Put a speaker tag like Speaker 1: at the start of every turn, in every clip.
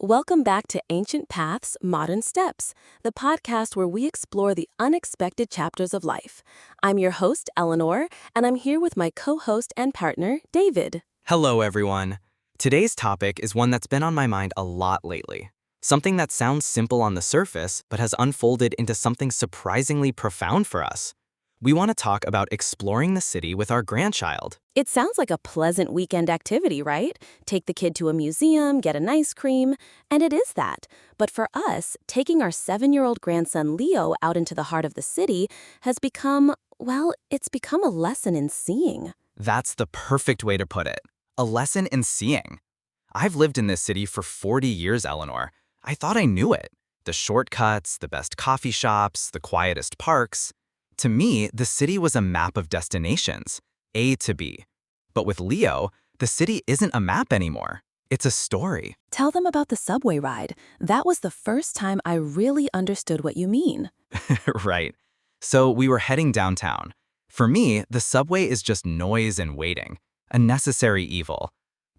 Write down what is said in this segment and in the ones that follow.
Speaker 1: Welcome back to Ancient Paths, Modern Steps, the podcast where we explore the unexpected chapters of life. I'm your host, Eleanor, and I'm here with my co-host and partner, David.
Speaker 2: Hello, everyone. Today's topic is one that's been on my mind a lot lately. Something that sounds simple on the surface, but has unfolded into something surprisingly profound for us. We want to talk about exploring the city with our grandchild.
Speaker 1: It sounds like a pleasant weekend activity, right? Take the kid to a museum, get an ice cream, and it is that. But for us, taking our 7-year-old grandson Leo out into the heart of the city has become, well, it's become a lesson in seeing.
Speaker 2: That's the perfect way to put it. A lesson in seeing. I've lived in this city for 40 years, Eleanor. I thought I knew it. The shortcuts, the best coffee shops, the quietest parks. To me, the city was a map of destinations, A to B. But with Leo, the city isn't a map anymore. It's a story.
Speaker 1: Tell them about the subway ride. That was the first time I really understood what you mean.
Speaker 2: Right. So we were heading downtown. For me, the subway is just noise and waiting, a necessary evil.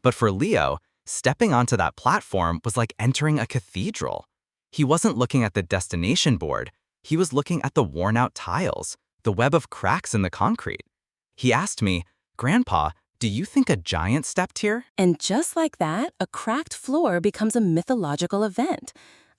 Speaker 2: But for Leo, stepping onto that platform was like entering a cathedral. He wasn't looking at the destination board. He was looking at the worn-out tiles, the web of cracks in the concrete. He asked me, "Grandpa, do you think a giant stepped here?"
Speaker 1: And just like that, a cracked floor becomes a mythological event.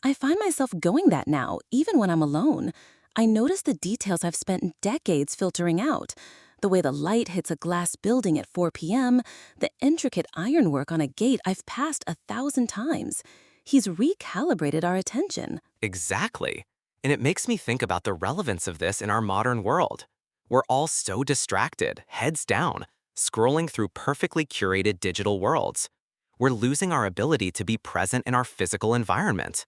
Speaker 1: I find myself going that now, even when I'm alone. I notice the details I've spent decades filtering out. The way the light hits a glass building at 4 p.m., the intricate ironwork on a gate I've passed 1,000 times. He's recalibrated our attention.
Speaker 2: Exactly. And it makes me think about the relevance of this in our modern world. We're all so distracted, heads down, scrolling through perfectly curated digital worlds. We're losing our ability to be present in our physical environment.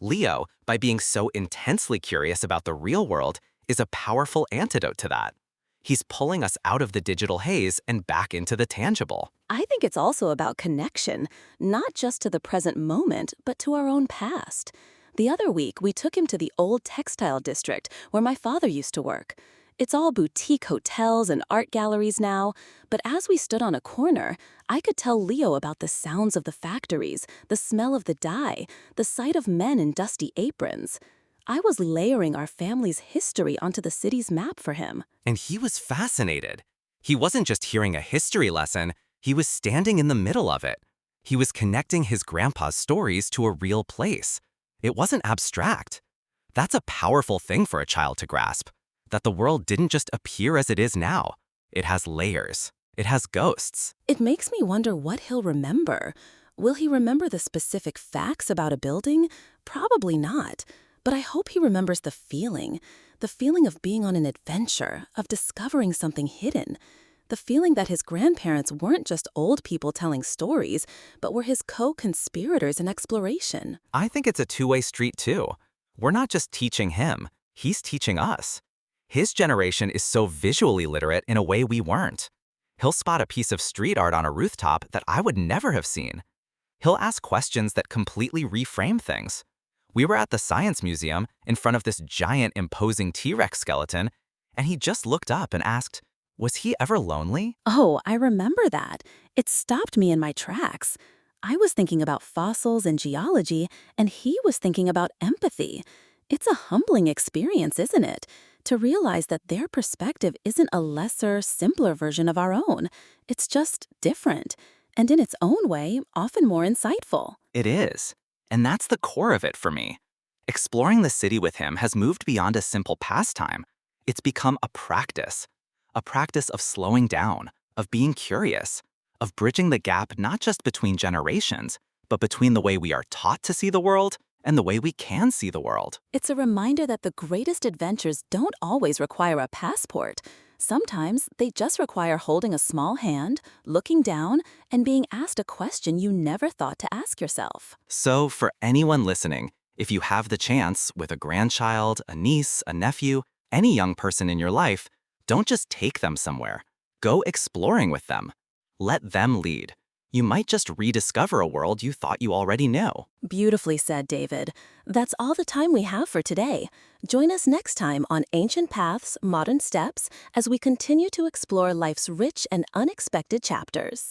Speaker 2: Leo, by being so intensely curious about the real world, is a powerful antidote to that. He's pulling us out of the digital haze and back into the tangible.
Speaker 1: I think it's also about connection, not just to the present moment, but to our own past. The other week, we took him to the old textile district where my father used to work. It's all boutique hotels and art galleries now, but as we stood on a corner, I could tell Leo about the sounds of the factories, the smell of the dye, the sight of men in dusty aprons. I was layering our family's history onto the city's map for him.
Speaker 2: And he was fascinated. He wasn't just hearing a history lesson, he was standing in the middle of it. He was connecting his grandpa's stories to a real place. It wasn't abstract. That's a powerful thing for a child to grasp, that the world didn't just appear as it is now. It has layers. It has ghosts.
Speaker 1: It makes me wonder what he'll remember. Will he remember the specific facts about a building? Probably not. But I hope he remembers the feeling of being on an adventure, of discovering something hidden. The feeling that his grandparents weren't just old people telling stories, but were his co-conspirators in exploration.
Speaker 2: I think it's a two-way street too. We're not just teaching him, he's teaching us. His generation is so visually literate in a way we weren't. He'll spot a piece of street art on a rooftop that I would never have seen. He'll ask questions that completely reframe things. We were at the Science Museum in front of this giant imposing T-Rex skeleton, and he just looked up and asked, "Was he ever lonely?"
Speaker 1: Oh, I remember that. It stopped me in my tracks. I was thinking about fossils and geology, and he was thinking about empathy. It's a humbling experience, isn't it? To realize that their perspective isn't a lesser, simpler version of our own. It's just different, and in its own way, often more insightful.
Speaker 2: It is. And that's the core of it for me. Exploring the city with him has moved beyond a simple pastime. It's become a practice of slowing down, of being curious, of bridging the gap not just between generations, but between the way we are taught to see the world and the way we can see the world.
Speaker 1: It's a reminder that the greatest adventures don't always require a passport. Sometimes they just require holding a small hand, looking down, and being asked a question you never thought to ask yourself.
Speaker 2: So for anyone listening, if you have the chance with a grandchild, a niece, a nephew, any young person in your life, don't just take them somewhere. Go exploring with them. Let them lead. You might just rediscover a world you thought you already knew.
Speaker 1: Beautifully said, David. That's all the time we have for today. Join us next time on Ancient Paths, Modern Steps as we continue to explore life's rich and unexpected chapters.